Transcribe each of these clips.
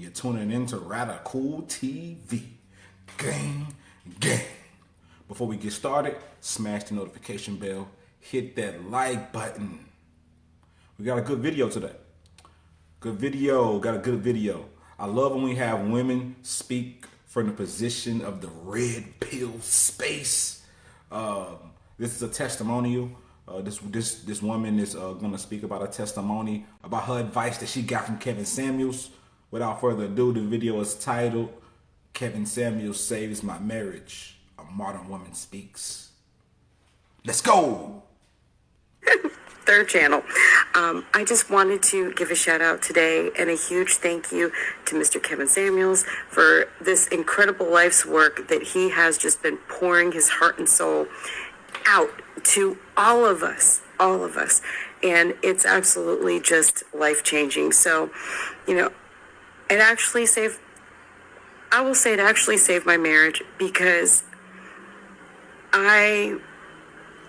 You're tuning into Radical TV. Gang, gang. Before we get started, smash the notification bell, hit that like button. We got a good video today. Got a good video. I love when we have women speak from the position of the red pill space. This is a testimonial. This woman is going to speak about a testimony about her advice that she got from Kevin Samuels. Without further ado, the video is titled, Kevin Samuels Saves My Marriage. A Modern Woman Speaks. Let's go! Third channel. I just wanted to give a shout out today and a huge thank you to Mr. Kevin Samuels for this incredible life's work that he has just been pouring his heart and soul out to all of us. And it's absolutely just life-changing. So, it actually saved my marriage because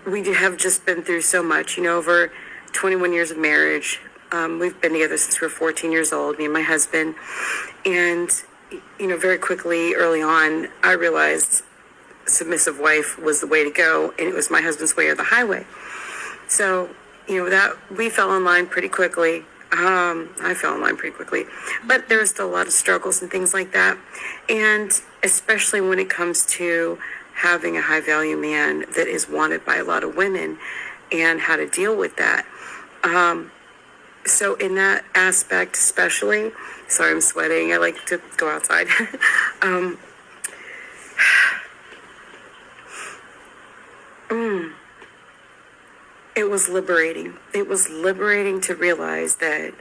we have just been through so much, over 21 years of marriage. We've been together since we were 14 years old, me and my husband. And, very quickly, early on, I realized submissive wife was the way to go, and it was my husband's way or the highway. So, that we fell in line pretty quickly. I fell in line pretty quickly, but there was still a lot of struggles and things like that. And especially when it comes to having a high value man that is wanted by a lot of women and how to deal with that. So in that aspect, especially, sorry, I'm sweating. I like to go outside. It was liberating. It was liberating to realize that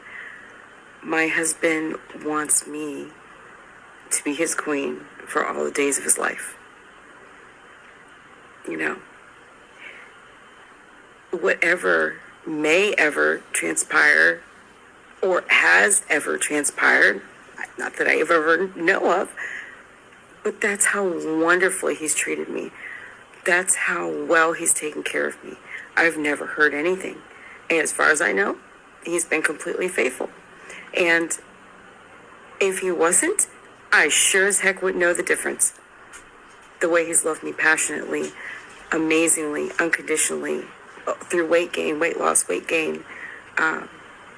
my husband wants me to be his queen for all the days of his life. Whatever may ever transpire or has ever transpired, not that I ever know of, but that's how wonderfully he's treated me. That's how well he's taken care of me. I've never heard anything. And as far as I know, he's been completely faithful. And if he wasn't, I sure as heck would know the difference. The way he's loved me passionately, amazingly, unconditionally, through weight loss, weight gain,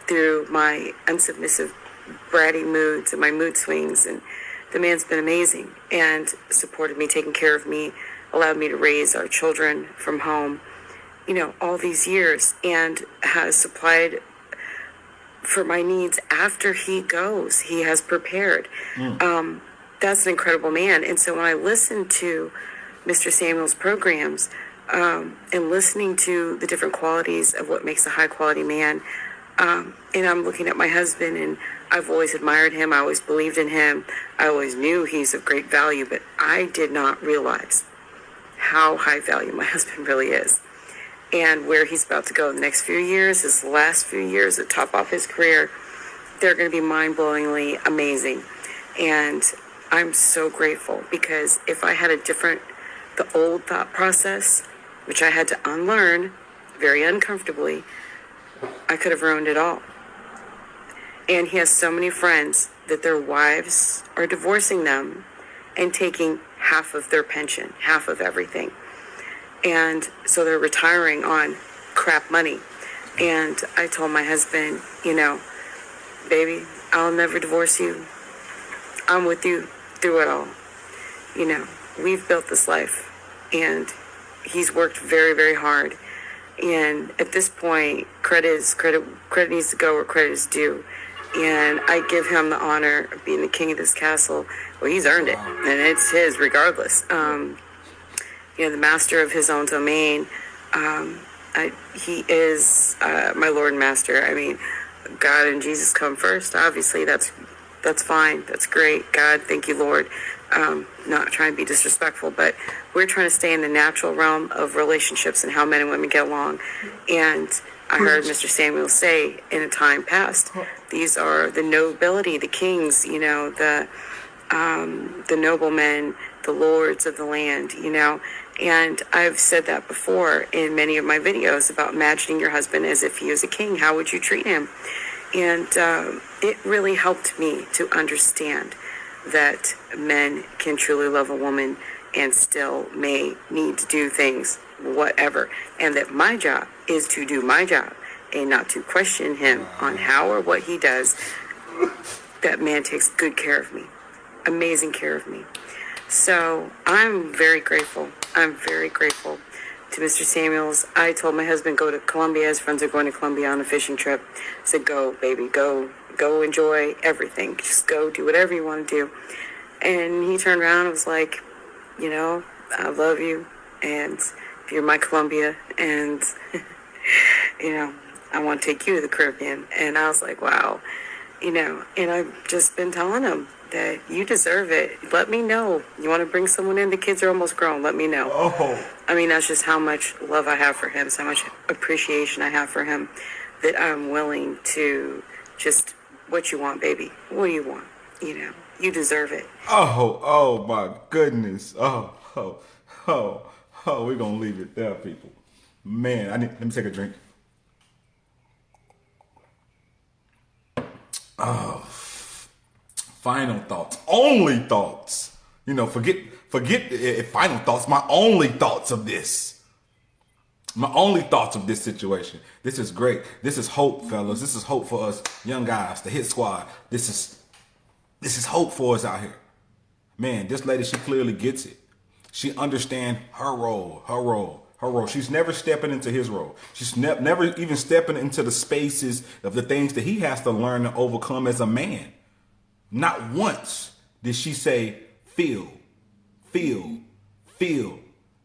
through my unsubmissive, bratty moods and my mood swings. And the man's been amazing and supported me, taken care of me, allowed me to raise our children from home, all these years, and has supplied for my needs after he goes. He has prepared. That's an incredible man. And so when I listen to Mr. Samuel's programs, and listening to the different qualities of what makes a high quality man, and I'm looking at my husband, and I've always admired him. I always believed in him. I always knew he's of great value, but I did not realize how high value my husband really is. And where he's about to go in the next few years, his last few years that top off his career, they're going to be mind-blowingly amazing. And I'm so grateful, because if I had the old thought process, which I had to unlearn very uncomfortably, I could have ruined it all. And he has so many friends that their wives are divorcing them and taking half of their pension, half of everything. And so they're retiring on crap money. And I told my husband, baby, I'll never divorce you. I'm with you through it all. We've built this life, and he's worked very, very hard. And at this point, credit needs to go where credit is due. And I give him the honor of being the king of this castle. Well, he's earned it, and it's his regardless. The master of his own domain. He is my Lord and Master. I mean, God and Jesus come first. Obviously, that's fine. That's great. God, thank you, Lord. Not trying to be disrespectful, but we're trying to stay in the natural realm of relationships and how men and women get along. And I heard Mr. Samuel say in a time past, these are the nobility, the kings, the noblemen, the lords of the land, And I've said that before in many of my videos about imagining your husband as if he is a king. How would you treat him? And it really helped me to understand that men can truly love a woman and still may need to do things, whatever. And that my job is to do my job and not to question him on how or what he does. That man takes good care of me, amazing care of me. So I'm very grateful. I'm very grateful to Mr. Samuels. I told my husband go to Colombia. His friends are going to Colombia on a fishing trip. I said, go, baby, go enjoy everything. Just go do whatever you want to do. And he turned around and was like, I love you, and you're my Colombia, and, I want to take you to the Caribbean. And I was like, wow, and I've just been telling him that you deserve it. Let me know. You want to bring someone in? The kids are almost grown. Let me know. Oh. I mean, that's just how much love I have for him, so much appreciation I have for him, that I'm willing to just, what you want, baby? What do you want? You deserve it. Oh my goodness. Oh, we're going to leave it there, people. Man, let me take a drink. Oh, final thoughts, only thoughts. Forget final thoughts. My only thoughts of this. My only thoughts of this situation. This is great. This is hope, fellas. This is hope for us young guys, the hit squad. This is hope for us out here. Man, this lady, she clearly gets it. She understands her role. She's never stepping into his role. She's never even stepping into the spaces of the things that he has to learn to overcome as a man. Not once did she say, feel.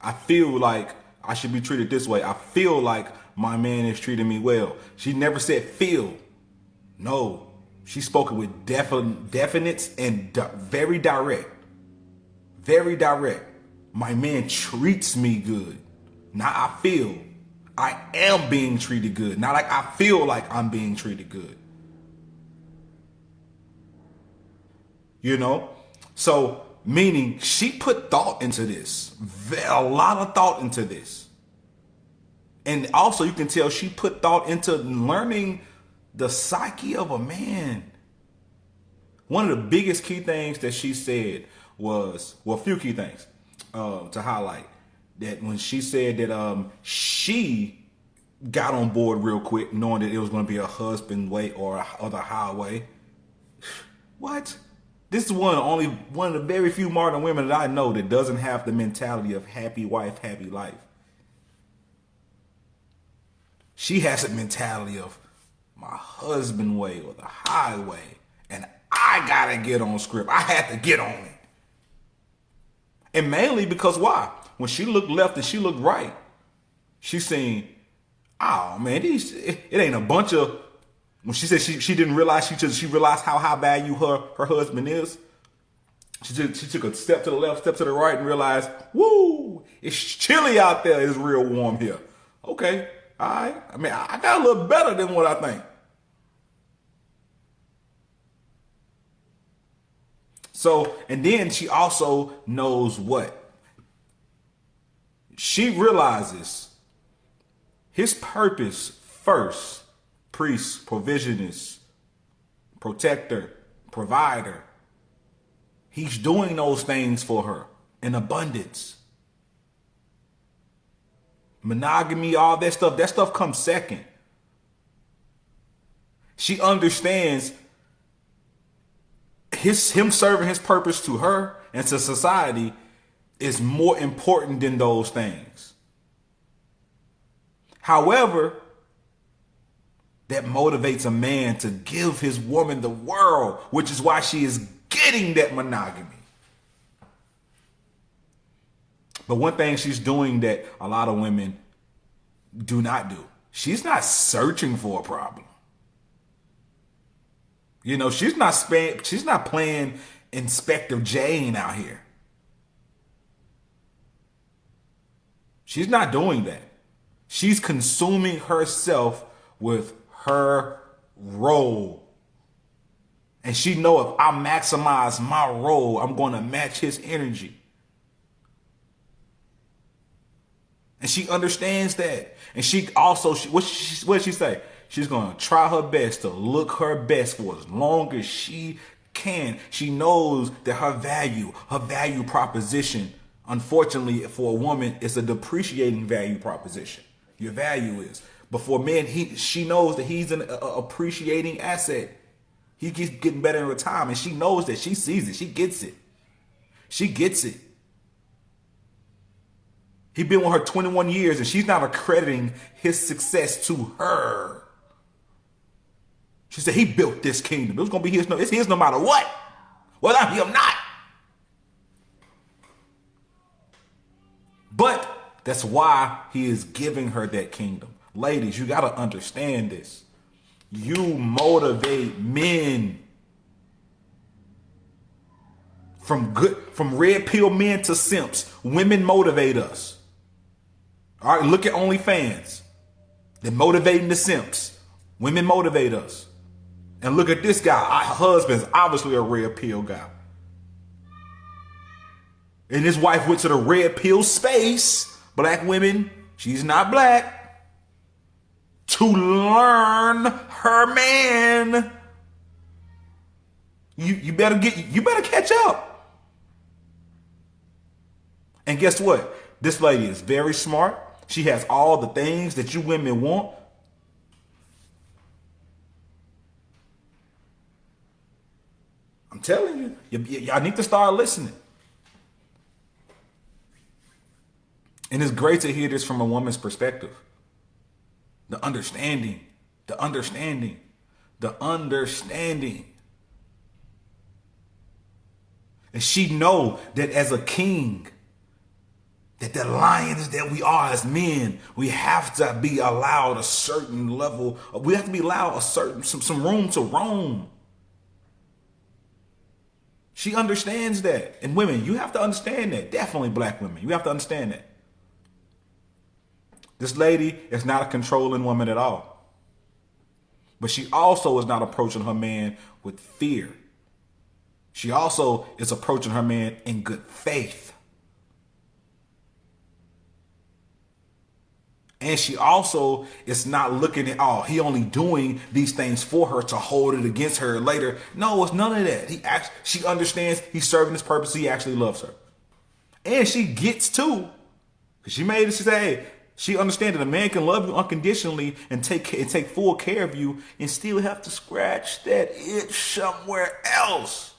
I feel like I should be treated this way. I feel like my man is treating me well. She never said feel. No, she spoke it with definite and very direct. Very direct. My man treats me good. Now I feel I am being treated good. Not like I feel like I'm being treated good. So meaning she put thought into this, a lot of thought into this. And also you can tell she put thought into learning the psyche of a man. One of the biggest key things that she said was, a few key things to highlight. That when she said that she got on board real quick, knowing that it was going to be a husband way or other highway. What? This is one of the very few modern women that I know that doesn't have the mentality of happy wife, happy life. She has a mentality of my husband way or the highway, and I gotta get on script. I had to get on it. And mainly because why? When she looked left and she looked right, she seen, oh man, it ain't a bunch of. When she said she didn't realize, she realized how high value her husband is. She took a step to the left, step to the right, and realized, woo, it's chilly out there. It's real warm here. Okay, all right. I mean, I got a little better than what I think. So, and then she also knows what? She realizes his purpose first. Priest, provisionist, protector, provider. He's doing those things for her in abundance. Monogamy, all that stuff comes second. She understands him serving his purpose to her and to society is more important than those things. However, that motivates a man to give his woman the world, which is why she is getting that monogamy. But one thing she's doing that a lot of women do not do, she's not searching for a problem. She's not playing Inspector Jane out here. She's not doing that. She's consuming herself with her role. And she know if I maximize my role, I'm going to match his energy. And she understands that. And she also, what did she say? She's going to try her best to look her best for as long as she can. She knows that her value proposition, unfortunately for a woman, is a depreciating value proposition. Your value is. But for men, she knows that he's an appreciating asset. He keeps getting better in time, and she knows that. She sees it. She gets it. She gets it. He's been with her 21 years, and she's not accrediting his success to her. She said he built this kingdom. It was going to be his. It's his no matter what. Whether I'm here or not. But that's why he is giving her that kingdom. Ladies, you got to understand this. You motivate men. From red pill men to simps. Women motivate us. All right, look at OnlyFans. They're motivating the simps. Women motivate us. And look at this guy. Our husband's obviously a red pill guy. And his wife went to the red pill space. Black women, she's not black. To learn her man. You better catch up. And guess what? This lady is very smart. She has all the things that you women want. I'm telling you, y'all need to start listening. And it's great to hear this from a woman's perspective. The understanding. And she know that as a king, that the lions that we are as men, we have to be allowed a certain level. We have to be allowed some room to roam. She understands that. And women, you have to understand that. Definitely black women. You have to understand that. This lady is not a controlling woman at all. But she also is not approaching her man with fear. She also is approaching her man in good faith. And she also is not looking at, oh, he only doing these things for her to hold it against her later. No, it's none of that. She understands he's serving his purpose. He actually loves her. And she gets too. She made it, she said, hey, she understands that a man can love you unconditionally and take full care of you and still have to scratch that itch somewhere else.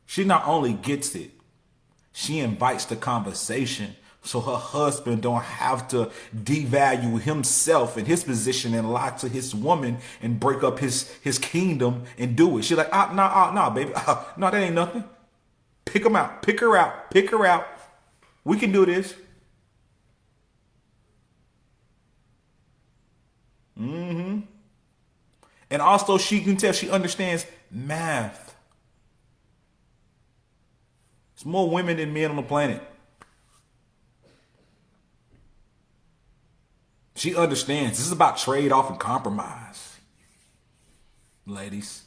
She not only gets it, she invites the conversation so her husband don't have to devalue himself and his position and lie to his woman and break up his kingdom and do it. She's like, nah, baby. No, that ain't nothing. Pick him out. Pick her out. We can do this. And also she can tell she understands math. There's more women than men on the planet. She understands. This is about trade-off and compromise. Ladies.